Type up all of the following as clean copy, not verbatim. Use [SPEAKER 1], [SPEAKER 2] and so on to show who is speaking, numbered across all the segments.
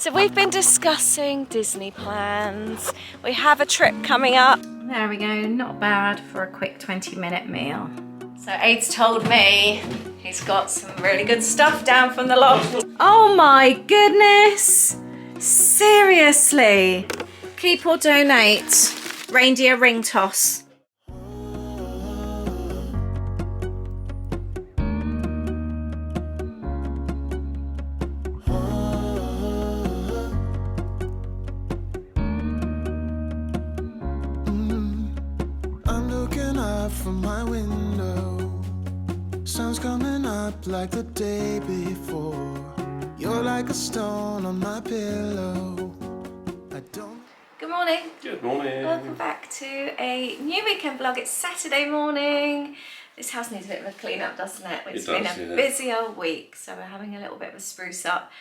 [SPEAKER 1] So we've been discussing Disney plans. We have a trip coming up. There we go, not bad for a quick 20-minute meal. So Aid's told me he's got some really good stuff down from the loft. Oh my goodness! Seriously? Keep or donate. Reindeer ring toss.
[SPEAKER 2] From my window, sun's coming up like the day before. You're like a stone on my pillow.
[SPEAKER 1] Good morning.
[SPEAKER 3] Good morning.
[SPEAKER 1] Welcome back to a new weekend vlog. It's Saturday morning. This house needs a bit of a clean up, doesn't it? It's been a busy old week, so we're having a little bit of a spruce up.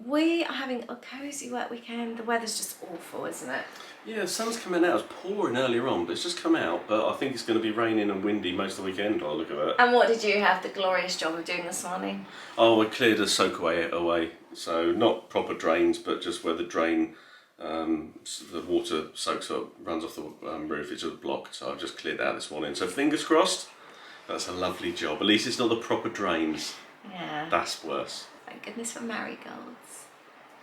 [SPEAKER 1] We are having a cozy work weekend. The weather's just awful, isn't it?
[SPEAKER 3] Yeah, the sun's coming out. It was pouring earlier on, but it's just come out. But I think it's going to be raining and windy most of the weekend by the look of it.
[SPEAKER 1] And what did you have the glorious job of doing this morning?
[SPEAKER 3] Oh, I cleared a soakaway away. So not proper drains, but just where the drain, the water soaks up, runs off the roof. It's just blocked. So I've just cleared that out this morning. So fingers crossed. That's a lovely job. At least it's not the proper drains.
[SPEAKER 1] Yeah.
[SPEAKER 3] That's worse.
[SPEAKER 1] Thank goodness for marigolds.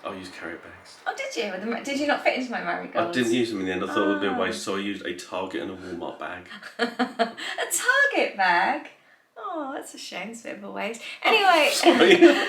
[SPEAKER 3] I used carrier bags.
[SPEAKER 1] Oh, did you? Did you not fit into my marigolds?
[SPEAKER 3] I didn't use them in the end. I thought it would be a waste, so I used a Target and a Walmart bag.
[SPEAKER 1] A Target bag? Oh, that's a shame. It's a bit of a waste. Anyway,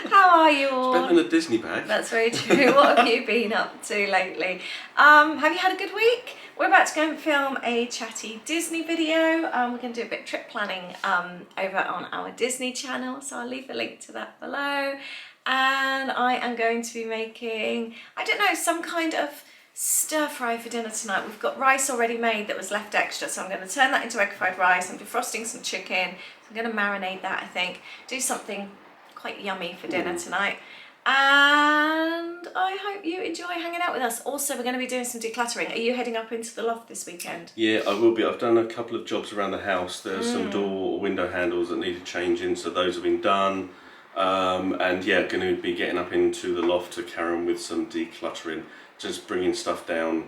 [SPEAKER 1] how are you all?
[SPEAKER 3] It's better than a Disney bag.
[SPEAKER 1] That's very true. What have you been up to lately? Have you had a good week? We're about to go and film a chatty Disney video. We're going to do a bit of trip planning over on our Disney channel, so I'll leave a link to that below. And I am going to be making, I don't know, some kind of stir fry for dinner tonight. We've got rice already made that was left extra, so I'm going to turn that into egg fried rice. I'm defrosting some chicken, so I'm going to marinate that, I think. Do something quite yummy for dinner tonight. And I hope you enjoy hanging out with us. Also, we're going to be doing some decluttering. Are you heading up into the loft this weekend?
[SPEAKER 3] Yeah, I will be. I've done a couple of jobs around the house. There's some door or window handles that needed changing, so those have been done. And yeah, going to be getting up into the loft to carry on with some decluttering, just bringing stuff down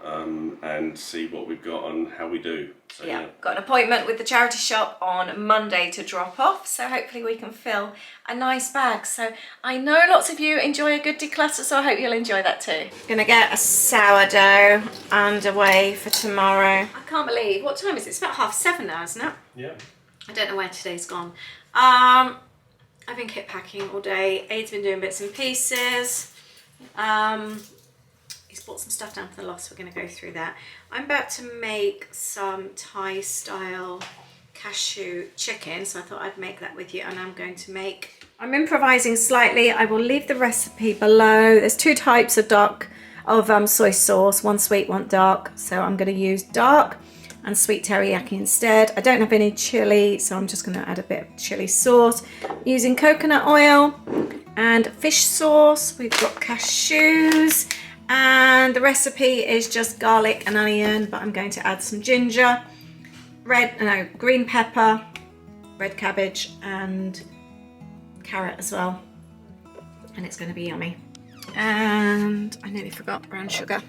[SPEAKER 3] and see what we've got and how we do. So,
[SPEAKER 1] yeah, got an appointment with the charity shop on Monday to drop off, so hopefully we can fill a nice bag. So I know lots of you enjoy a good declutter, so I hope you'll enjoy that too. Gonna get a sourdough underway for tomorrow. I can't believe, what time is it? It's about 7:30 now, isn't it?
[SPEAKER 3] Yeah.
[SPEAKER 1] I don't know where today's gone. I've been kit packing all day. Aid's been doing bits and pieces. He's bought some stuff down from the loft, so we're going to go through that. I'm about to make some Thai style cashew chicken, so I thought I'd make that with you, and I'm improvising slightly. I will leave the recipe below. There's two types of soy sauce, one sweet, one dark, so I'm going to use dark and sweet teriyaki instead. I don't have any chili, so I'm just going to add a bit of chili sauce. Using coconut oil and fish sauce. We've got cashews, and the recipe is just garlic and onion, but I'm going to add some ginger, green pepper, red cabbage, and carrot as well. And it's going to be yummy. And I nearly forgot brown sugar.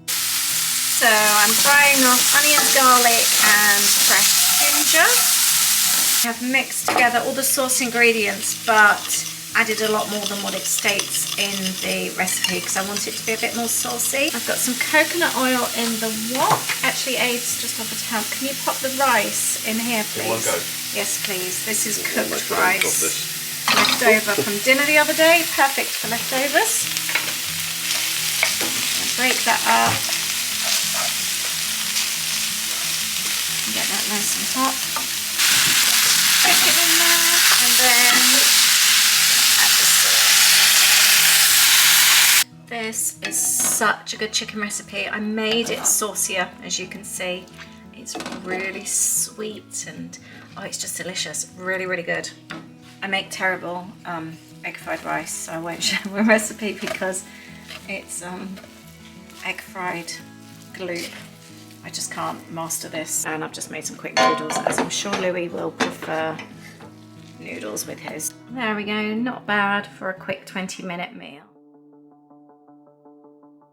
[SPEAKER 1] So I'm frying off onions, garlic and fresh ginger. I have mixed together all the sauce ingredients, but added a lot more than what it states in the recipe because I want it to be a bit more saucy. I've got some coconut oil in the wok. Actually, Aid's just offered to help. Can you pop the rice in here, please?
[SPEAKER 3] In one go.
[SPEAKER 1] Yes, please. This is cooked rice. Left over from dinner the other day. Perfect for leftovers. I'll break that up. Get that nice and hot. Break it in there, and then add the sauce. This is such a good chicken recipe. I made it saucier, as you can see. It's really sweet and it's just delicious. Really, really good. I make terrible egg fried rice, so I won't share my recipe because it's egg fried gloop. I just can't master this, and I've just made some quick noodles, as I'm sure Louis will prefer noodles with his. There we go, not bad for a quick 20-minute meal.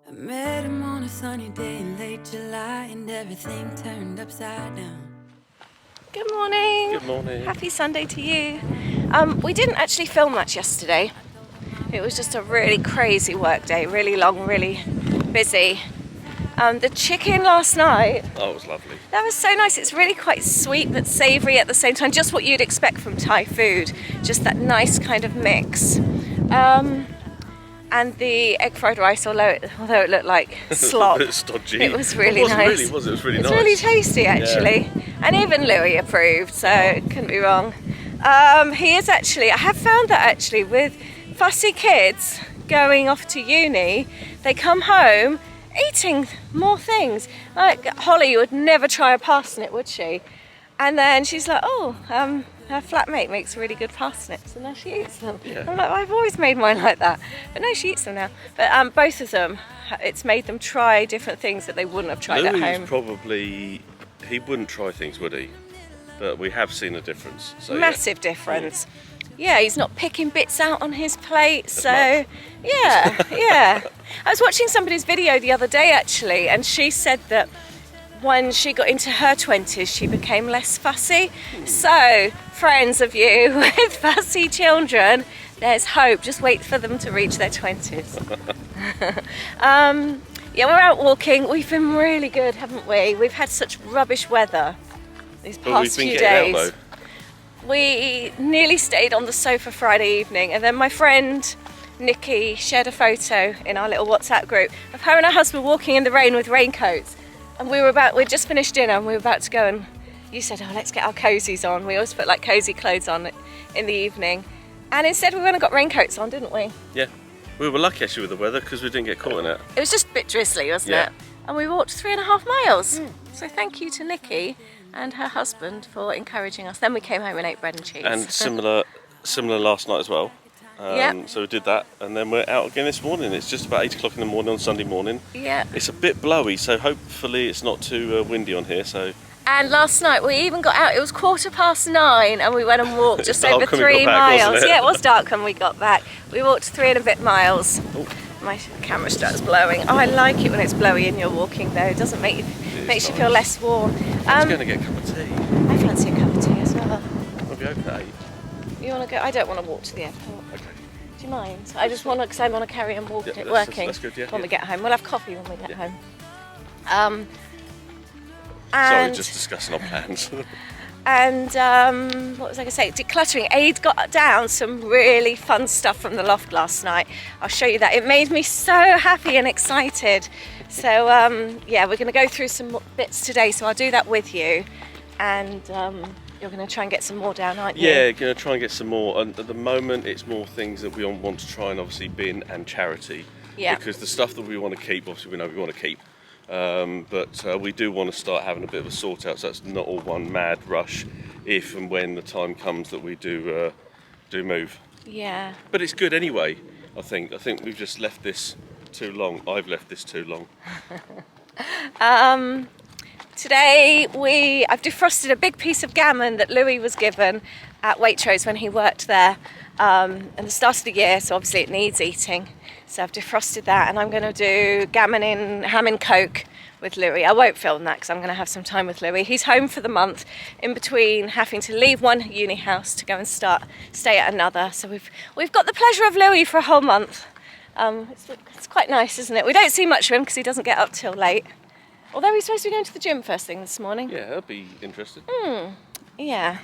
[SPEAKER 2] I met him on a sunny day in late July, and everything turned upside down.
[SPEAKER 1] Good morning.
[SPEAKER 3] Good morning.
[SPEAKER 1] Happy Sunday to you. We didn't actually film much yesterday. It was just a really crazy work day, really long, really busy. The chicken last night,
[SPEAKER 3] Oh, it was lovely.
[SPEAKER 1] that was so nice. It's really quite sweet but savoury at the same time, just what you'd expect from Thai food, just that nice kind of mix. And the egg fried rice, although it looked like slop,
[SPEAKER 3] A bit stodgy.
[SPEAKER 1] it was really
[SPEAKER 3] It wasn't
[SPEAKER 1] nice.
[SPEAKER 3] really, was it? It was really
[SPEAKER 1] It's
[SPEAKER 3] nice.
[SPEAKER 1] really tasty actually, and even Louis approved, so it couldn't be wrong. He is actually, I have found that actually with fussy kids going off to uni, they come home eating more things. Like Holly would never try a parsnip, would she? And then she's like, oh, her flatmate makes really good parsnips, and now she eats them.
[SPEAKER 3] Yeah.
[SPEAKER 1] I'm like, I've always made mine like that, but no, she eats them now. But both of them, it's made them try different things that they wouldn't have tried
[SPEAKER 3] Louis
[SPEAKER 1] at
[SPEAKER 3] is
[SPEAKER 1] home.
[SPEAKER 3] probably, he wouldn't try things, would he? But we have seen a difference. So, yeah.
[SPEAKER 1] Massive difference. Yeah, he's not picking bits out on his plate, so
[SPEAKER 3] much.
[SPEAKER 1] yeah. I was watching somebody's video the other day actually, and she said that when she got into her 20s, she became less fussy. So, friends of you with fussy children, there's hope. Just wait for them to reach their 20s. Yeah, we're out walking. We've been really good, haven't we? We've had such rubbish weather these
[SPEAKER 3] But
[SPEAKER 1] past
[SPEAKER 3] we've been
[SPEAKER 1] few
[SPEAKER 3] getting
[SPEAKER 1] days.
[SPEAKER 3] out though.
[SPEAKER 1] We nearly stayed on the sofa Friday evening, and then my friend Nikki shared a photo in our little WhatsApp group of her and her husband walking in the rain with raincoats. And we'd just finished dinner and we were about to go, and you said, oh, let's get our cozies on. We always put like cosy clothes on in the evening. And instead we went and got raincoats on, didn't we?
[SPEAKER 3] Yeah. We were lucky actually with the weather because we didn't get caught in it.
[SPEAKER 1] It was just a bit drizzly, wasn't
[SPEAKER 3] Yeah.
[SPEAKER 1] it? And we walked 3.5 miles. So thank you to Nikki and her husband for encouraging us. Then we came home and ate bread and cheese.
[SPEAKER 3] And similar last night as well.
[SPEAKER 1] Yep.
[SPEAKER 3] So we did that, and then we're out again this morning. It's just about 8 o'clock in the morning on Sunday morning.
[SPEAKER 1] Yeah.
[SPEAKER 3] It's a bit blowy, so hopefully it's not too windy on here. So
[SPEAKER 1] And last night we even got out, it was 9:15, and we went and walked just
[SPEAKER 3] Dark
[SPEAKER 1] over
[SPEAKER 3] when we
[SPEAKER 1] 3
[SPEAKER 3] got back,
[SPEAKER 1] miles.
[SPEAKER 3] wasn't it?
[SPEAKER 1] Yeah, it was dark when we got back. We walked 3 and a bit miles.
[SPEAKER 3] Oh.
[SPEAKER 1] My camera starts blowing. Oh, I like it when it's blowy and you're walking though. It doesn't makes you feel less warm.
[SPEAKER 3] I'm going to get a cup of tea.
[SPEAKER 1] I fancy a cup of tea as well.
[SPEAKER 3] We'll be open at 8.
[SPEAKER 1] You want to go? I don't want to walk to the airport.
[SPEAKER 3] Okay.
[SPEAKER 1] Do you mind? I just want to, because I want to carry on
[SPEAKER 3] Yeah,
[SPEAKER 1] working
[SPEAKER 3] that's good, yeah,
[SPEAKER 1] when we
[SPEAKER 3] yeah.
[SPEAKER 1] get home. We'll have coffee when we get
[SPEAKER 3] Yeah.
[SPEAKER 1] home.
[SPEAKER 3] Sorry,
[SPEAKER 1] And
[SPEAKER 3] just discussing our plans.
[SPEAKER 1] And what was I going to say? Decluttering. Aid got down some really fun stuff from the loft last night. I'll show you that. It made me so happy and excited. So yeah, we're going to go through some bits today. So I'll do that with you. And you're going to try and get some more down, aren't you?
[SPEAKER 3] Yeah, going to try and get some more. And at the moment, it's more things that we want to try and obviously bin and charity.
[SPEAKER 1] Yeah.
[SPEAKER 3] Because the stuff that we want to keep, obviously we know we want to keep. But we do want to start having a bit of a sort out, so it's not all one mad rush if and when the time comes that we do move.
[SPEAKER 1] Yeah.
[SPEAKER 3] But it's good anyway. I think we've just left this too long. I've left this too long.
[SPEAKER 1] Today I've defrosted a big piece of gammon that Louis was given at Waitrose when he worked there at the start of the year, so obviously it needs eating. So I've defrosted that, and I'm going to do gammon in ham and coke with Louis. I won't film that because I'm going to have some time with Louis. He's home for the month in between having to leave one uni house to go and stay at another. So we've got the pleasure of Louis for a whole month. It's quite nice, isn't it? We don't see much of him because he doesn't get up till late. Although he's supposed to be going to the gym first thing this morning.
[SPEAKER 3] Yeah, that'd be interesting.
[SPEAKER 1] Yeah.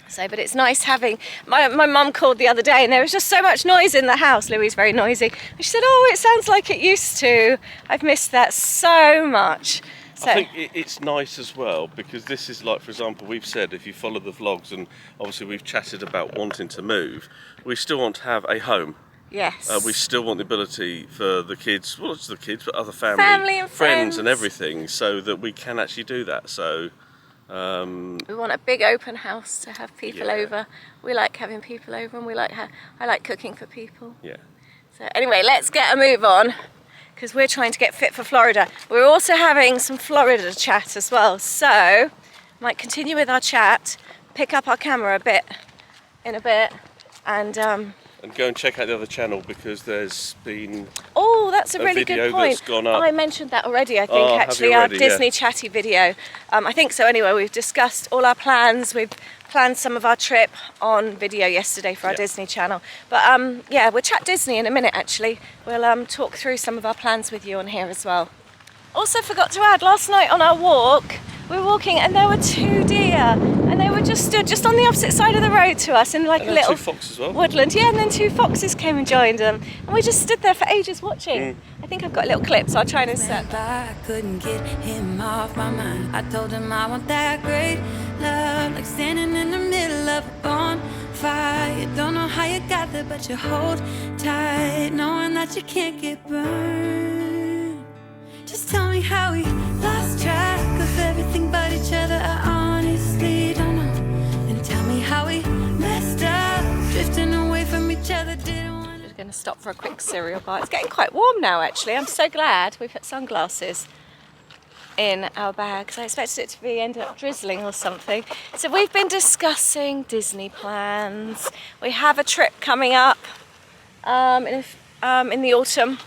[SPEAKER 1] So, but it's nice having, my mum called the other day and there was just so much noise in the house. Louis is very noisy. And she said, oh, it sounds like it used to. I've missed that so much. So,
[SPEAKER 3] I think it's nice as well because this is like, for example, we've said if you follow the vlogs and obviously we've chatted about wanting to move, we still want to have a home.
[SPEAKER 1] yes.
[SPEAKER 3] We still want the ability for the kids, well, not just the kids, but other family
[SPEAKER 1] and
[SPEAKER 3] friends
[SPEAKER 1] friends.
[SPEAKER 3] and everything, so that we can actually do that. So,
[SPEAKER 1] we want a big open house to have people
[SPEAKER 3] Yeah.
[SPEAKER 1] over. We like having people over, and I like cooking for people.
[SPEAKER 3] yeah.
[SPEAKER 1] So anyway, let's get a move on because we're trying to get fit for Florida. We're also having some Florida chat as well. So might continue with our chat, pick up our camera in a bit, and
[SPEAKER 3] And go and check out the other channel because there's been
[SPEAKER 1] Oh, that's a really
[SPEAKER 3] video
[SPEAKER 1] good point.
[SPEAKER 3] that's gone up.
[SPEAKER 1] I mentioned that already, I think,
[SPEAKER 3] Oh, have
[SPEAKER 1] actually,
[SPEAKER 3] you
[SPEAKER 1] our
[SPEAKER 3] already?
[SPEAKER 1] Disney
[SPEAKER 3] Yeah.
[SPEAKER 1] chatty video. I think so anyway. We've discussed all our plans. We've planned some of our trip on video yesterday for our
[SPEAKER 3] Yeah.
[SPEAKER 1] Disney channel. But yeah, we'll chat Disney in a minute, actually. We'll talk through some of our plans with you on here as well. Also forgot to add, last night on our walk, we were walking and there were 2 deer and they were just stood just on the opposite side of the road to us in like
[SPEAKER 3] And
[SPEAKER 1] a
[SPEAKER 3] then
[SPEAKER 1] little
[SPEAKER 3] 2 foxes as well.
[SPEAKER 1] woodland. Yeah, and then 2 foxes came and joined them and we just stood there for ages watching. I think I've got a little clip, so I'll try and insert that.
[SPEAKER 4] I couldn't get him off my mind. I told him I want that great love, like standing in the middle of a bonfire. You don't know how you got there, but you hold tight, knowing that you can't get burned. Just tell me how we lost track of everything but each other. I honestly don't know. And tell me how we messed up, drifting away from each other. Didn't want
[SPEAKER 1] We're going to stop for a quick cereal bar. It's getting quite warm now, actually. I'm so glad we put sunglasses in our bags. I expected it to be end up drizzling or something. So we've been discussing Disney plans. We have a trip coming up in the autumn.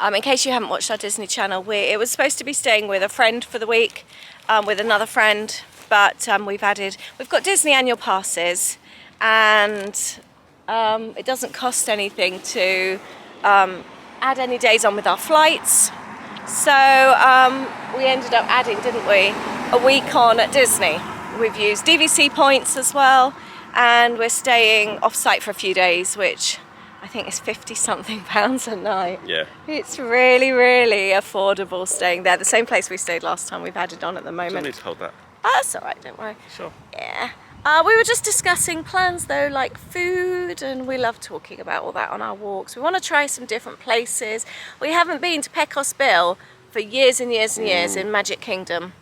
[SPEAKER 1] In case you haven't watched our Disney channel, it was supposed to be staying with a friend for the week, with another friend, but we've got Disney annual passes, and it doesn't cost anything to add any days on with our flights. So we ended up adding, didn't we, a week on at Disney. We've used DVC points as well, and we're staying off-site for a few days, which I think it's £50-something a night.
[SPEAKER 3] Yeah.
[SPEAKER 1] It's really, really affordable staying there. The same place we stayed last time. We've added on at the
[SPEAKER 3] Don't
[SPEAKER 1] moment.
[SPEAKER 3] need to hold that.
[SPEAKER 1] Oh, that's all right, don't worry.
[SPEAKER 3] Sure.
[SPEAKER 1] Yeah. We were just discussing plans though, like food, and we love talking about all that on our walks. We want to try some different places. We haven't been to Pecos Bill for years and years and years in Magic Kingdom.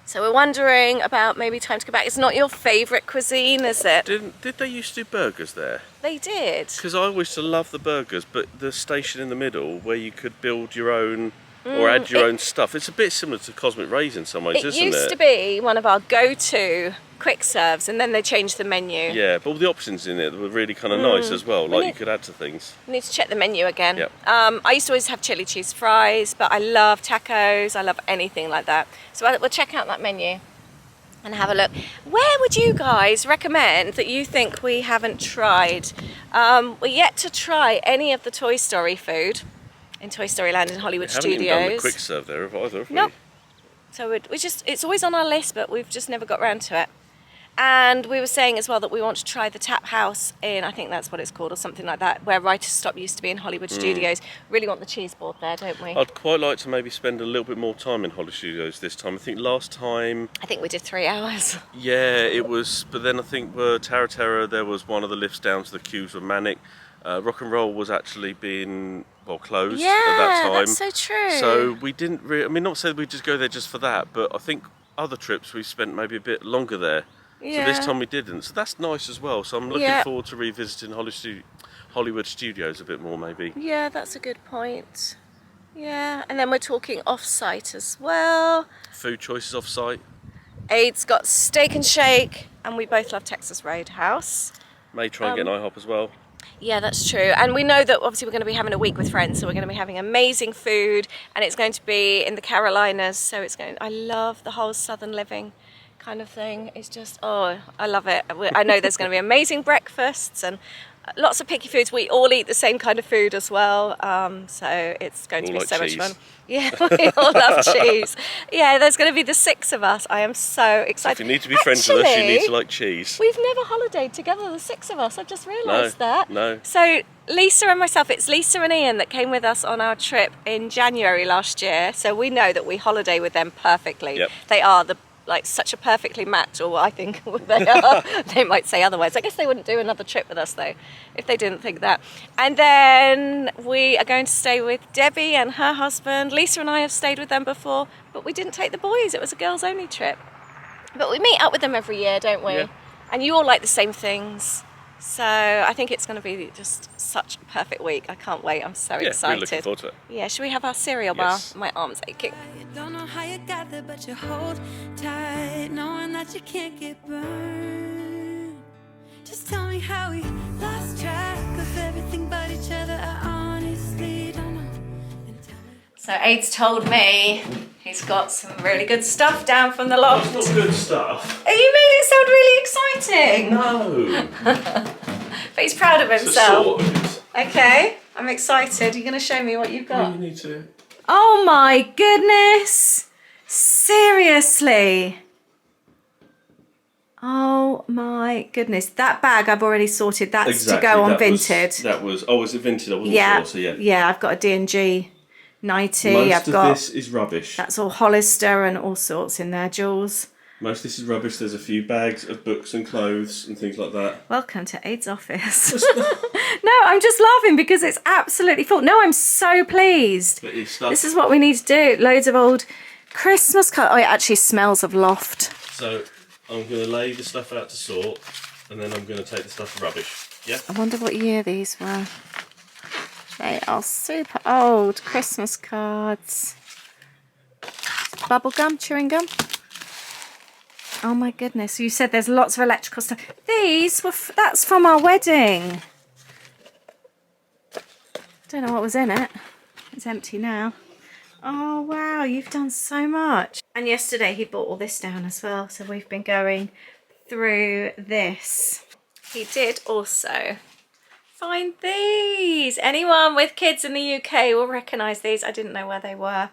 [SPEAKER 1] So we're wondering about maybe time to go back. It's not your favourite cuisine, is it?
[SPEAKER 3] Did they used to do burgers there?
[SPEAKER 1] They did.
[SPEAKER 3] Because I always used to love the burgers, but the station in the middle where you could build your own or add your own stuff. It's a bit similar to Cosmic Rays in some ways, isn't it?
[SPEAKER 1] It used to be one of our go-to quick serves, and then they changed the menu.
[SPEAKER 3] Yeah, but all the options in it were really kind of nice as well. Like you could add to things.
[SPEAKER 1] I need to check the menu again.
[SPEAKER 3] Yep.
[SPEAKER 1] I used to always have chili cheese fries, but I love tacos. I love anything like that. So we'll check out that menu and have a look. Where would you guys recommend that you think we haven't tried? We're yet to try any of the Toy Story food in Toy Story Land in Hollywood
[SPEAKER 3] We haven't
[SPEAKER 1] Studios.
[SPEAKER 3] even done the quick serve there either, have we?
[SPEAKER 1] Nope. So it's always on our list, but we've just never got round to it. And we were saying as well that we want to try the Tap House in, I think that's what it's called, or something like that, where Writer's Stop used to be in Hollywood Studios. Really want the cheese board there, don't we?
[SPEAKER 3] I'd quite like to maybe spend a little bit more time in Hollywood Studios this time. I think last time,
[SPEAKER 1] I think we did 3 hours.
[SPEAKER 3] yeah, it was, but then I think Tower Terror, there was one of the lifts down to the queues were manic. Rock and Roll was actually being, closed at that time.
[SPEAKER 1] Yeah, that's so true.
[SPEAKER 3] So we didn't really, I mean, not say we'd just go there just for that, but I think other trips we spent maybe a bit longer there.
[SPEAKER 1] Yeah.
[SPEAKER 3] So this time we didn't. So that's nice as well. So I'm looking
[SPEAKER 1] Yeah.
[SPEAKER 3] forward to revisiting Hollywood Studios a bit more maybe.
[SPEAKER 1] Yeah, that's a good point. Yeah, and then we're talking off-site as well.
[SPEAKER 3] Food choices off site.
[SPEAKER 1] Aid's got Steak and Shake, and we both love Texas Roadhouse.
[SPEAKER 3] May try and get an IHOP as well.
[SPEAKER 1] Yeah, that's true. And we know that obviously we're going to be having a week with friends, so we're going to be having amazing food, and it's going to be in the Carolinas, so I love the whole Southern living kind of thing. It's just, I love it. I know there's going to be amazing breakfasts and lots of picky foods. We all eat the same kind of food as well, so it's going to be
[SPEAKER 3] like
[SPEAKER 1] so
[SPEAKER 3] cheese.
[SPEAKER 1] much fun. Yeah, we all love cheese. Yeah, there's going to be the 6 of us. I am so excited.
[SPEAKER 3] If you need to be friends with us, you need
[SPEAKER 1] Actually,
[SPEAKER 3] to like cheese.
[SPEAKER 1] we've never holidayed together, the 6 of us. I've just realised that.
[SPEAKER 3] No.
[SPEAKER 1] So Lisa and myself, it's Lisa and Ian that came with us on our trip in January last year. So we know that we holiday with them perfectly.
[SPEAKER 3] Yep.
[SPEAKER 1] They are such a perfectly match, or I think they are. They might say otherwise. I guess they wouldn't do another trip with us though, if they didn't think that. And then we are going to stay with Debbie and her husband. Lisa and I have stayed with them before, but we didn't take the boys. It was a girls only trip. But we meet up with them every year, don't we?
[SPEAKER 3] Yeah.
[SPEAKER 1] And you all like the same things. So I think it's going to be just such a perfect week. I can't wait. I'm so
[SPEAKER 3] Yeah,
[SPEAKER 1] excited.
[SPEAKER 3] we're looking forward to it.
[SPEAKER 1] Yeah, should we have our cereal
[SPEAKER 3] Yes.
[SPEAKER 1] bar? My arm's aching.
[SPEAKER 4] You don't know how you got there, but you hold tight, knowing that you can't get burned. Just tell me how we lost track of everything but each other. I honestly don't know. And tell me.
[SPEAKER 1] So Aid's told me he's got some really good stuff down from the loft.
[SPEAKER 3] It's not good stuff.
[SPEAKER 1] Oh, you made it sound really exciting.
[SPEAKER 3] No.
[SPEAKER 1] But he's proud of
[SPEAKER 3] It's
[SPEAKER 1] himself.
[SPEAKER 3] sort of it.
[SPEAKER 1] Okay, I'm excited. You're going to show me what you've got.
[SPEAKER 3] You need to.
[SPEAKER 1] Oh my goodness. Seriously. Oh my goodness. That bag I've already sorted. That's
[SPEAKER 3] Exactly.
[SPEAKER 1] to go on
[SPEAKER 3] that was-
[SPEAKER 1] Vinted.
[SPEAKER 3] That was. Oh, was it Vinted? I wasn't
[SPEAKER 1] Yeah.
[SPEAKER 3] sure. So yeah.
[SPEAKER 1] Yeah, I've got a D&G 90.
[SPEAKER 3] Most
[SPEAKER 1] I've
[SPEAKER 3] of
[SPEAKER 1] got
[SPEAKER 3] this is rubbish.
[SPEAKER 1] that's all Hollister and all sorts in there, Jules.
[SPEAKER 3] Most of this is rubbish. There's a few bags of books and clothes and things like that.
[SPEAKER 1] Welcome to Aid's office. No, I'm just laughing because it's absolutely full. No, I'm so pleased.
[SPEAKER 3] But it's stuff.
[SPEAKER 1] This is what we need to do. Loads of old Christmas cards. Oh, it actually smells of loft.
[SPEAKER 3] So I'm going to lay the stuff out to sort, and then I'm going to take the stuff to rubbish. Yeah.
[SPEAKER 1] I wonder what year these were. They are super old Christmas cards. Bubble gum, chewing gum. Oh my goodness! You said there's lots of electrical stuff. These were that's from our wedding. Don't know what was in it. It's empty now. Oh wow, you've done so much. And yesterday he brought all this down as well, so we've been going through this. He did also find these. Anyone with kids in the UK will recognise these. I didn't know where they were.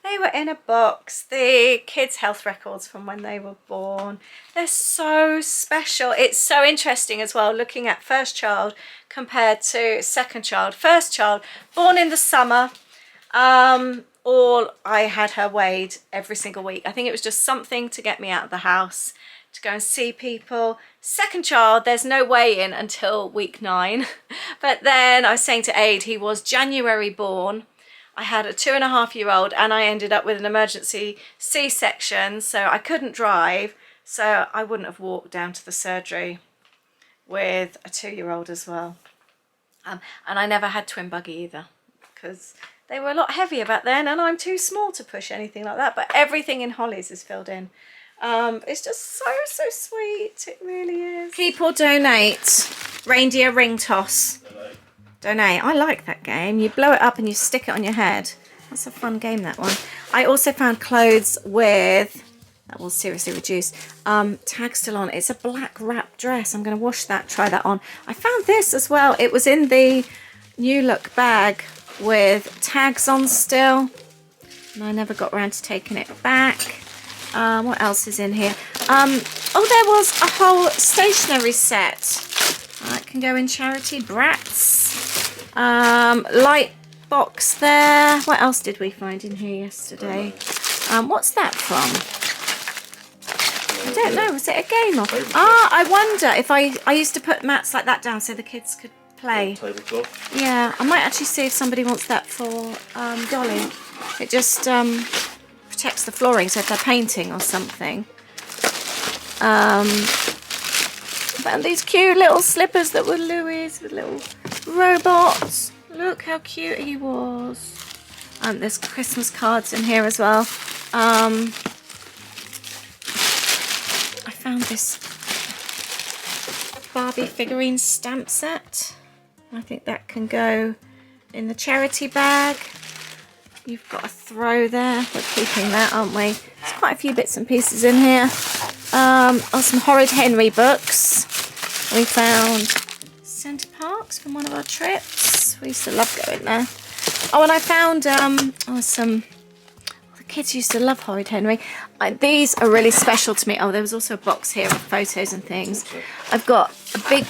[SPEAKER 1] They were in a box. The kids' health records from when they were born. They're so special. It's so interesting as well looking at first child compared to second child. First child, born in the summer. All I had her weighed every single week. I think it was just something to get me out of the house, to go and see people. Second child, there's no weigh-in until week 9. But then I was saying to Aid, he was January born. I had a 2.5-year-old and I ended up with an emergency C-section, so I couldn't drive, so I wouldn't have walked down to the surgery with a 2-year-old as well. And I never had twin buggy either because they were a lot heavier back then and I'm too small to push anything like that, but everything in Holly's is filled in. It's just so sweet, it really is. Keep or donate, reindeer ring toss. Donate. I like that game. You blow it up and you stick it on your head. That's a fun game, that one. I also found clothes with, that will seriously reduce, tag still on. It's a black wrap dress. I'm going to wash that, try that on. I found this as well. It was in the New Look bag with tags on still. And I never got around to taking it back. What else is in here? Oh, there was a whole stationery set. That can go in charity. Brats. Light box there. What else did we find in here yesterday? What's that from? I don't know. Was it a game? Or I wonder if I used to put mats like that down so the kids could play.
[SPEAKER 3] Tablecloth.
[SPEAKER 1] Yeah, I might actually see if somebody wants that for Dolly. It just protects the flooring, so if they're painting or something. Found these cute little slippers that were Louis with little robots. Look how cute he was. There's Christmas cards in here as well. I found this Barbie figurine stamp set. I think that can go in the charity bag. You've got a throw there. We're keeping that, aren't we? There's quite a few bits and pieces in here. Some Horrid Henry books. We found Centre Parks from one of our trips. We used to love going there. Oh, and I found the kids used to love Horrid Henry. These are really special to me. Oh, there was also a box here of photos and things. I've got a big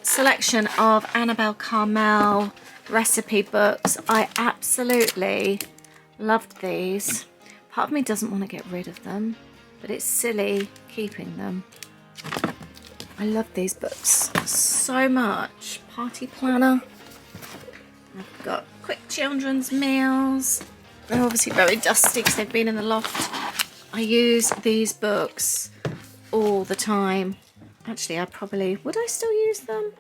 [SPEAKER 1] selection of Annabelle Carmel recipe books. I absolutely loved these. Part of me doesn't want to get rid of them, but it's silly keeping them. I love these books so much. Party planner. I've got quick children's meals. They're obviously very dusty because they've been in the loft. I use these books all the time. Actually, would I still use them?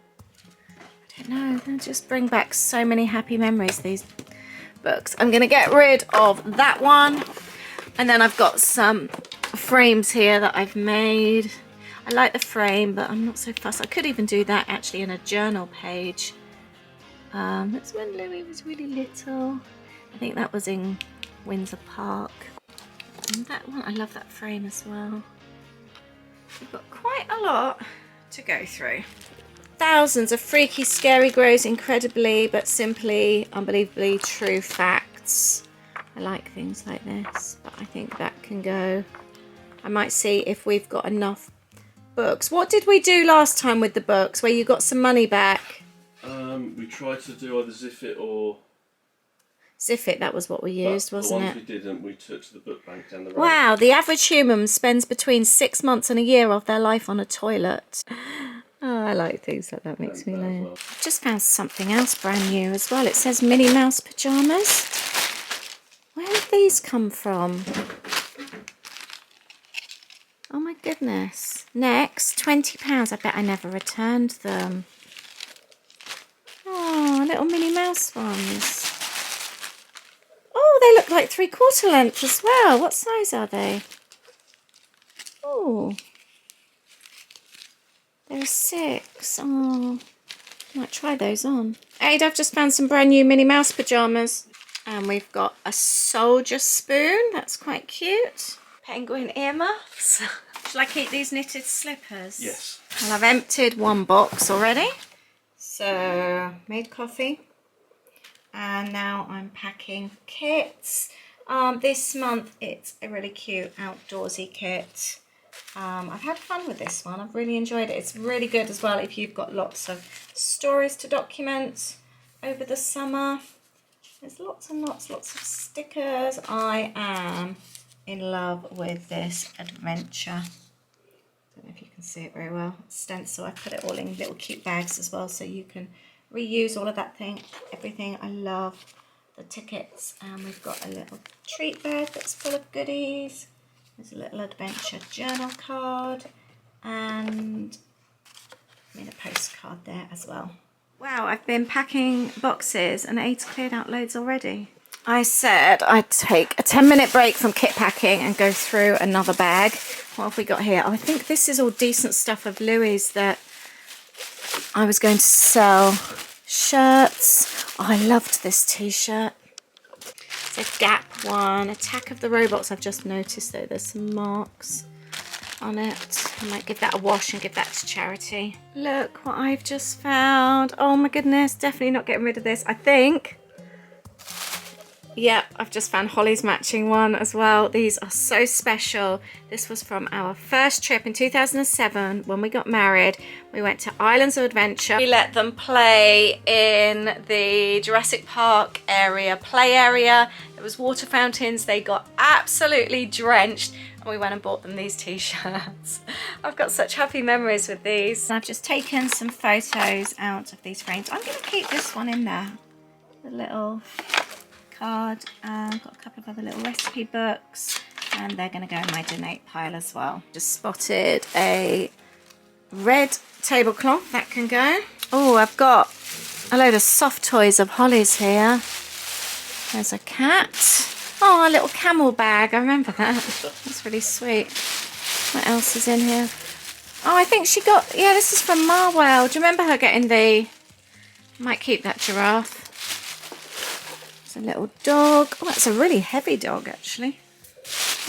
[SPEAKER 1] I don't know. They just bring back so many happy memories, these books. I'm going to get rid of that one. And then I've got some frames here that I've made. I like the frame, but I'm not so fussed. I could even do that actually in a journal page. That's when Louis was really little. I think that was in Windsor Park. And that one, I love that frame as well. We've got quite a lot to go through. Thousands of freaky, scary, gross, incredibly, but simply, unbelievably true facts. I like things like this, but I think that can go. I might see if we've got enough books. What did we do last time with the books where you got some money back?
[SPEAKER 3] We tried to do either Zip It or...
[SPEAKER 1] Zip It, that was what we used, wasn't it?
[SPEAKER 3] The ones we didn't, we took to the book bank down the road.
[SPEAKER 1] Wow, the average human spends between 6 months and a year of their life on a toilet. Oh, I like things like that, makes me laugh.
[SPEAKER 3] Well.
[SPEAKER 1] I've just found something else brand new as well. It says Minnie Mouse pyjamas. Where have these come from? Oh my goodness. Next, £20. I bet I never returned them. Oh, little Minnie Mouse ones. Oh, they look like 3/4 length as well. What size are they? Oh, they're a 6. Oh, might try those on. Aid, I've just found some brand new Minnie Mouse pyjamas. And we've got a soldier spoon. That's quite cute. Penguin earmuffs. Shall I keep these knitted slippers?
[SPEAKER 3] Yes.
[SPEAKER 1] Well, I've emptied one box already. So, made coffee. And now I'm packing kits. This month it's a really cute outdoorsy kit. I've had fun with this one. I've really enjoyed it. It's really good as well if you've got lots of stories to document over the summer. There's lots and lots of stickers. I am in love with this adventure. Don't know if you can see it very well. Stencil. I put it all in little cute bags as well, so you can reuse all of that everything. I love the tickets. And we've got a little treat bag that's full of goodies. There's a little adventure journal card, and I made a postcard there as well. Wow, I've been packing boxes and Aid's cleared out loads already. I said I'd take a 10-minute break from kit packing and go through another bag. What have we got here? Oh, I think this is all decent stuff of Louis that I was going to sell. Shirts. Oh, I loved this t-shirt. It's a Gap one. Attack of the Robots. I've just noticed though there's some marks on it. I might give that a wash and give that to charity. Look what I've just found. Oh my goodness, definitely not getting rid of this. I think, yep, I've just found Holly's matching one as well. These are so special. This was from our first trip in 2007 when we got married. We went to Islands of Adventure. We let them play in the Jurassic Park area, play area. There was water fountains. They got absolutely drenched. And we went and bought them these t-shirts. I've got such happy memories with these. I've just taken some photos out of these frames. I'm going to keep this one in there. The little card. Got a couple of other little recipe books. And they're going to go in my donate pile as well. Just spotted a red tablecloth. That can go. Oh, I've got a load of soft toys of Holly's here. There's a cat. Oh, a little camel bag. I remember that. That's really sweet. What else is in here? Oh, I think she got... Yeah, this is from Marwell. Do you remember her getting the... Might keep that giraffe. It's a little dog. Oh, that's a really heavy dog, actually.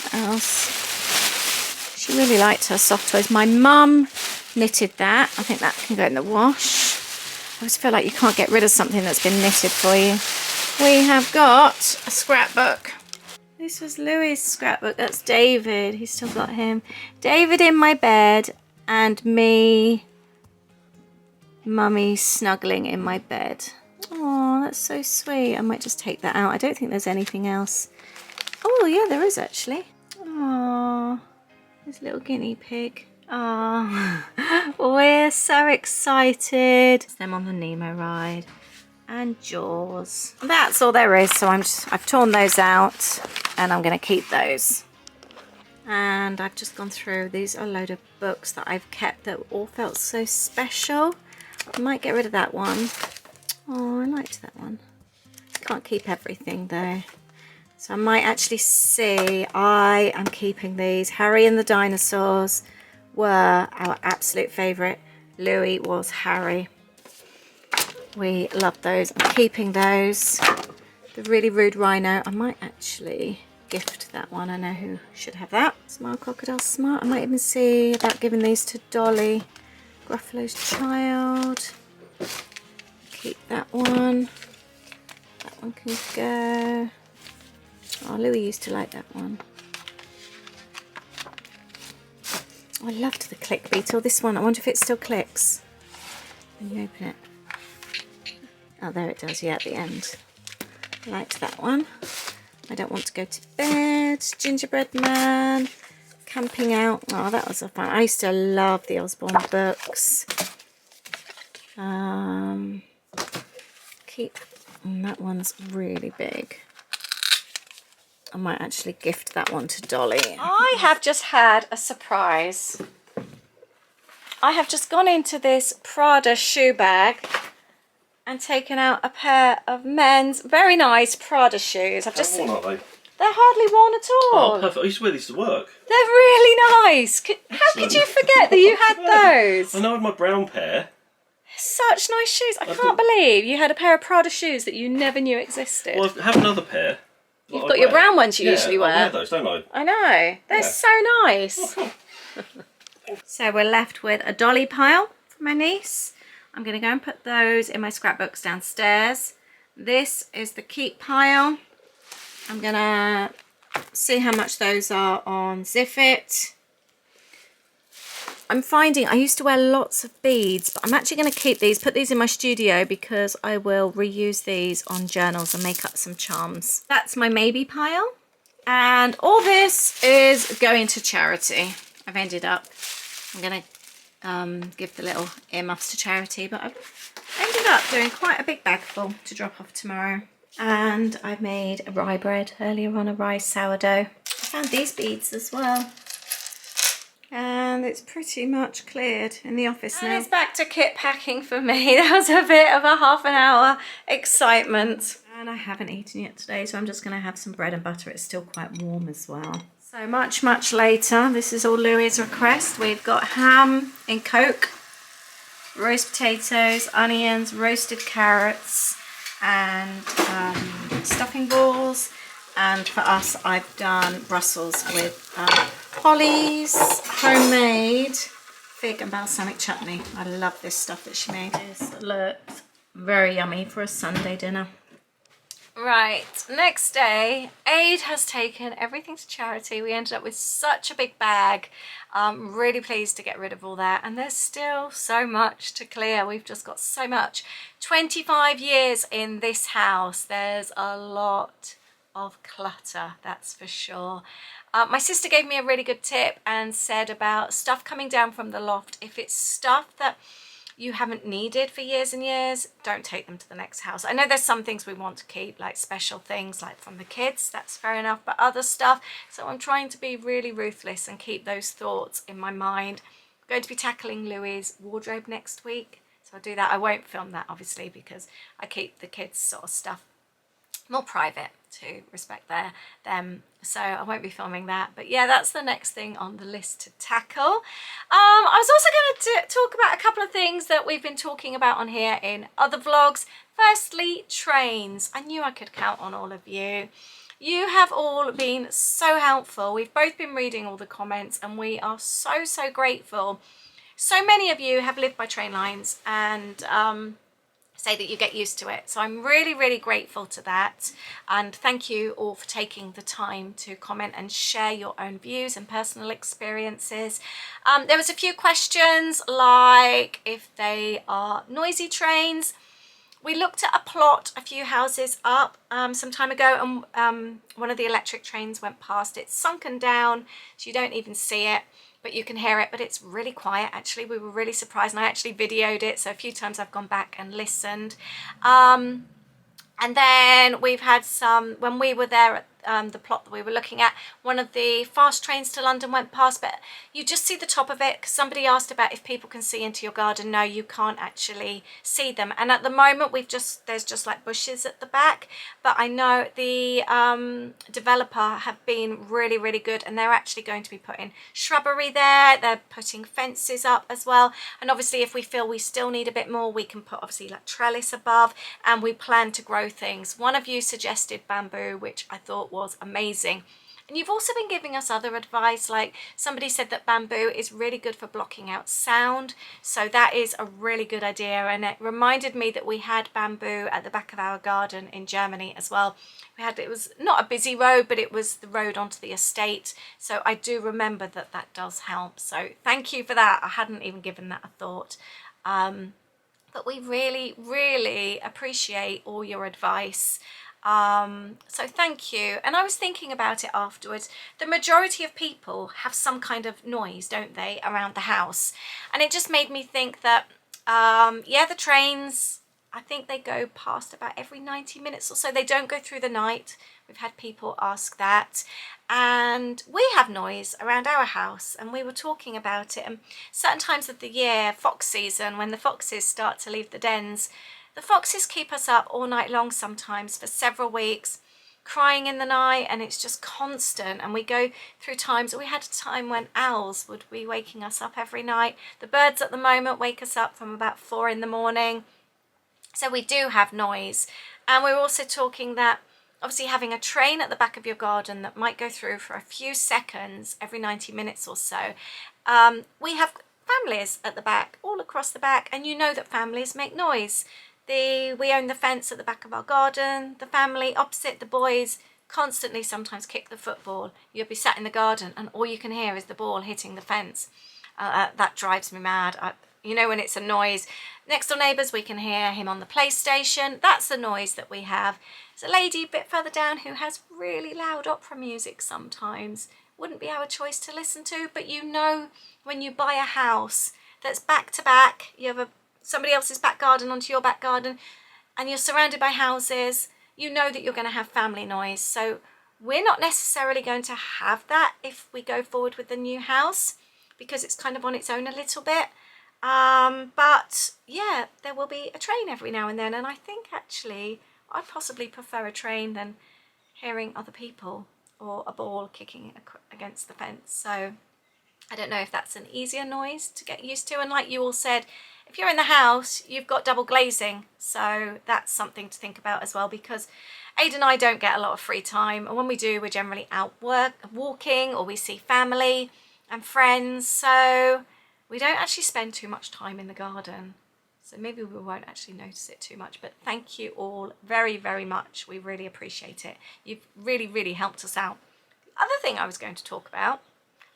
[SPEAKER 1] What else? She really liked her soft toys. My mum knitted that. I think that can go in the wash. I always feel like you can't get rid of something that's been knitted for you. We have got a scrapbook. This was Louis' scrapbook. That's David. He's still got him. David in my bed and me, mummy snuggling in my bed. Oh, that's so sweet. I might just take that out. I don't think there's anything else. Oh, yeah, there is actually. Oh, this little guinea pig. Oh, we're so excited. It's them on the Nemo ride. And Jaws. That's all there is, so I've torn those out and I'm going to keep those. And I've just gone through, these are a load of books that I've kept that all felt so special. I might get rid of that one. Oh, I liked that one. Can't keep everything though. So I might actually see, I am keeping these. Harry and the Dinosaurs, were our absolute favourite. Louis was Harry. We loved those. I'm keeping those. The really rude rhino. I might actually gift that one. I know who should have that. Smile Crocodile Smart. I might even see about giving these to Dolly. Gruffalo's Child. Keep that one. That one can go. Oh, Louis used to like that one. I loved the click beetle. This one, I wonder if it still clicks when you open it. Oh, there it does, yeah, at the end. I liked that one. I Don't Want to Go to Bed. Gingerbread Man. Camping Out. Oh, that was a fun. I used to love the Osborne books. Keep. That one's really big. I might actually gift that one to Dolly. I have just had a surprise. I have just gone into this Prada shoe bag and taken out a pair of men's very nice Prada shoes. I've just
[SPEAKER 3] How worn are they?
[SPEAKER 1] They're hardly worn at all.
[SPEAKER 3] Oh, perfect. I used to wear these to work.
[SPEAKER 1] They're really nice. How could you forget that you had those?
[SPEAKER 3] I know, I had my brown pair.
[SPEAKER 1] Such nice shoes. I can't believe you had a pair of Prada shoes that you never knew existed.
[SPEAKER 3] Well, I have another pair.
[SPEAKER 1] You've got your brown ones you usually wear.
[SPEAKER 3] I wear those, don't I?
[SPEAKER 1] I know. They're so nice. So we're left with a dolly pile for my niece. I'm going to go and put those in my scrapbooks downstairs. This is the keep pile. I'm going to see how much those are on Ziffit. I'm finding I used to wear lots of beads, but I'm actually going to keep these, put these in my studio because I will reuse these on journals and make up some charms. That's my maybe pile. And all this is going to charity. I've ended up, I'm going to give the little earmuffs to charity, but I've ended up doing quite a big bag full to drop off tomorrow. And I made a rye bread earlier on, a rye sourdough. I found these beads as well. And it's pretty much cleared in the office now. And it's back to kit packing for me. That was a bit of a half an hour excitement. And I haven't eaten yet today, so I'm just going to have some bread and butter. It's still quite warm as well. So much later. This is all Louis' request. We've got ham in Coke, roast potatoes, onions, roasted carrots, and stuffing balls. And for us, I've done Brussels with Holly's homemade fig and balsamic chutney. I love this stuff that she made. This looks very yummy for a Sunday dinner. Right, next day, Aid has taken everything to charity. We ended up with such a big bag. I'm really pleased to get rid of all that. And there's still so much to clear. We've just got so much. 25 years in this house. There's a lot of clutter, that's for sure. My sister gave me a really good tip and said about stuff coming down from the loft. If it's stuff that you haven't needed for years and years, don't take them to the next house. I know there's some things we want to keep, like special things like from the kids, that's fair enough, but other stuff, so I'm trying to be really ruthless and keep those thoughts in my mind. I'm going to be tackling Louis' wardrobe next week, so I'll do that. I won't film that obviously because I keep the kids' sort of stuff more private to respect them, so I won't be filming that. But yeah, that's the next thing on the list to tackle. I was also going to talk about a couple of things that we've been talking about on here in other vlogs. Firstly, trains. I knew I could count on all of you. You have all been so helpful. We've both been reading all the comments and we are so grateful. So many of you have lived by train lines and say that you get used to it, so I'm really grateful to that, and thank you all for taking the time to comment and share your own views and personal experiences. There was a few questions like if they are noisy trains. We looked at a plot a few houses up some time ago, and one of the electric trains went past. It's sunken down so you don't even see it, but you can hear it, but it's really quiet actually. We were really surprised, and I actually videoed it, so a few times I've gone back and listened. And then we've had some, when we were there the plot that we were looking at, one of the fast trains to London went past, but you just see the top of it, because somebody asked about if people can see into your garden. No, you can't actually see them. And at the moment there's just like bushes at the back, but I know the developer have been really, really good, and they're actually going to be putting shrubbery there. They're putting fences up as well, and obviously if we feel we still need a bit more, we can put obviously like trellis above, and we plan to grow things. One of you suggested bamboo, which I thought was amazing. And you've also been giving us other advice, like somebody said that bamboo is really good for blocking out sound, so that is a really good idea. And it reminded me that we had bamboo at the back of our garden in Germany as well. It was not a busy road, but it was the road onto the estate, so I do remember that that does help. So thank you for that. I hadn't even given that a thought. But we really, really appreciate all your advice. So thank you. And I was thinking about it afterwards. The majority of people have some kind of noise, don't they, around the house? And it just made me think that, yeah, the trains, I think they go past about every 90 minutes or so. They don't go through the night. We've had people ask that. And we have noise around our house, and we were talking about it. And certain times of the year, fox season, when the foxes start to leave the dens, the foxes keep us up all night long sometimes for several weeks, crying in the night, and it's just constant. And we go through times, we had a time when owls would be waking us up every night. The birds at the moment wake us up from about 4 in the morning. So we do have noise. And we're also talking that obviously having a train at the back of your garden that might go through for a few seconds every 90 minutes or so. We have families at the back, all across the back, and you know that families make noise. We own the fence at the back of our garden. The family opposite, the boys, constantly sometimes kick the football. You'll be sat in the garden and all you can hear is the ball hitting the fence. That drives me mad. You know, when it's a noise. Next door neighbours, we can hear him on the PlayStation. That's the noise that we have. There's a lady a bit further down who has really loud opera music sometimes. Wouldn't be our choice to listen to, but you know when you buy a house that's back to back, you have somebody else's back garden onto your back garden, and you're surrounded by houses, you know that you're going to have family noise. So we're not necessarily going to have that if we go forward with the new house, because it's kind of on its own a little bit. But yeah, there will be a train every now and then, and I think actually I possibly prefer a train than hearing other people or a ball kicking against the fence. So I don't know if that's an easier noise to get used to. And like you all said, if you're in the house, you've got double glazing, so that's something to think about as well, because Ada and I don't get a lot of free time, and when we do, we're generally out walking, or we see family and friends, so we don't actually spend too much time in the garden. So maybe we won't actually notice it too much. But thank you all very, very much. We really appreciate it. You've really, really helped us out. The other thing I was going to talk about,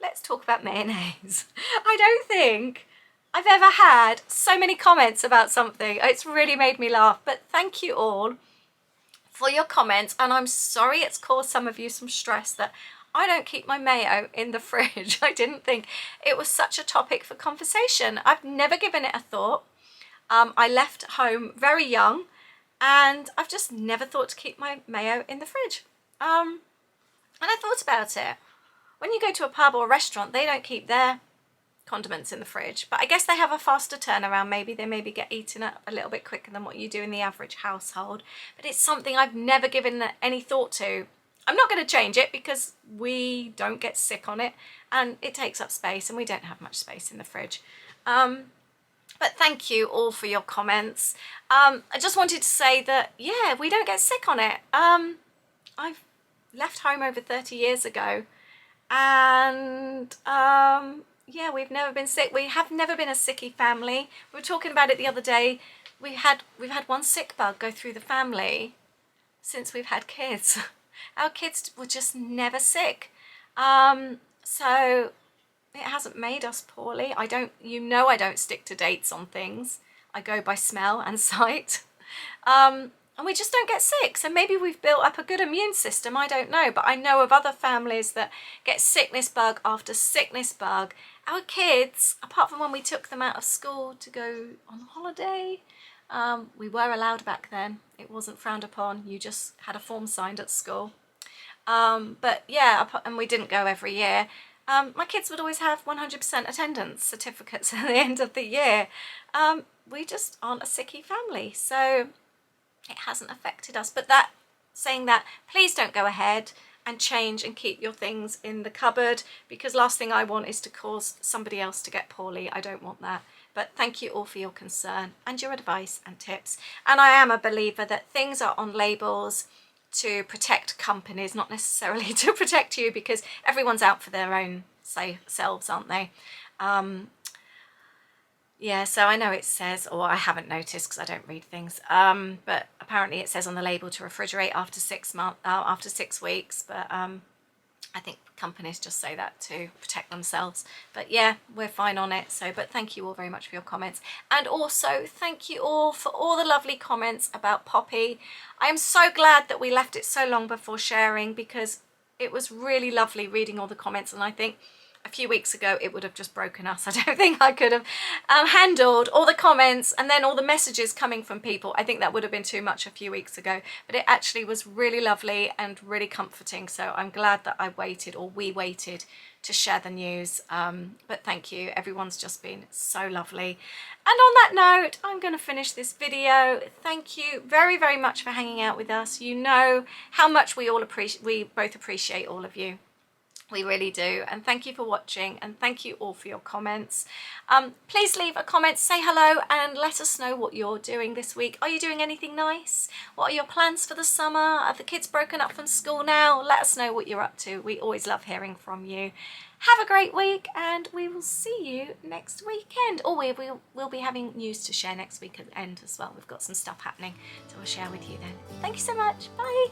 [SPEAKER 1] let's talk about mayonnaise. I don't think I've ever had so many comments about something. It's really made me laugh. But thank you all for your comments. And I'm sorry it's caused some of you some stress that I don't keep my mayo in the fridge. I didn't think it was such a topic for conversation. I've never given it a thought. I left home very young, and I've just never thought to keep my mayo in the fridge. And I thought about it. When you go to a pub or a restaurant, they don't keep their condiments in the fridge, but I guess they have a faster turnaround. Maybe they get eaten up a little bit quicker than what you do in the average household. But it's something I've never given any thought to. I'm not going to change it because we don't get sick on it, and it takes up space, and we don't have much space in the fridge. But thank you all for your comments. I just wanted to say that, yeah, we don't get sick on it. I've left home over 30 years ago, and yeah, we've never been sick. We have never been a sicky family. We were talking about it the other day. We've had one sick bug go through the family since we've had kids. Our kids were just never sick. So it hasn't made us poorly. I don't stick to dates on things. I go by smell and sight. And we just don't get sick. So maybe we've built up a good immune system. I don't know. But I know of other families that get sickness bug after sickness bug. Our kids, apart from when we took them out of school to go on holiday, we were allowed back then. It wasn't frowned upon. You just had a form signed at school. But yeah, and we didn't go every year. My kids would always have 100% attendance certificates at the end of the year. We just aren't a sicky family, so it hasn't affected us. But that, saying that, please don't go ahead and change and keep your things in the cupboard, because last thing I want is to cause somebody else to get poorly. I don't want that. But thank you all for your concern and your advice and tips. And I am a believer that things are on labels to protect companies, not necessarily to protect you, because everyone's out for their own selves, aren't they? Yeah, so I know it says, or I haven't noticed because I don't read things, but apparently it says on the label to refrigerate after 6 months, after 6 weeks, but I think companies just say that to protect themselves. But yeah, we're fine on it. So, but thank you all very much for your comments. And also thank you all for all the lovely comments about Poppy. I am so glad that we left it so long before sharing, because it was really lovely reading all the comments, and I think a few weeks ago it would have just broken us. I don't think I could have handled all the comments and then all the messages coming from people. I think that would have been too much a few weeks ago, but it actually was really lovely and really comforting. So I'm glad that I waited, or we waited, to share the news. But thank you, everyone's just been so lovely. And on that note, I'm going to finish this video. Thank you very, very much for hanging out with us. You know how much we both appreciate all of you. We really do. And thank you for watching, and thank you all for your comments. Please leave a comment, say hello, and let us know what you're doing this week. Are you doing anything nice? What are your plans for the summer? Are the kids broken up from school now? Let us know what you're up to. We always love hearing from you. Have a great week, and we will see you next weekend. Or we'll be having news to share next weekend as well. We've got some stuff happening, so we'll share with you then. Thank you so much. Bye.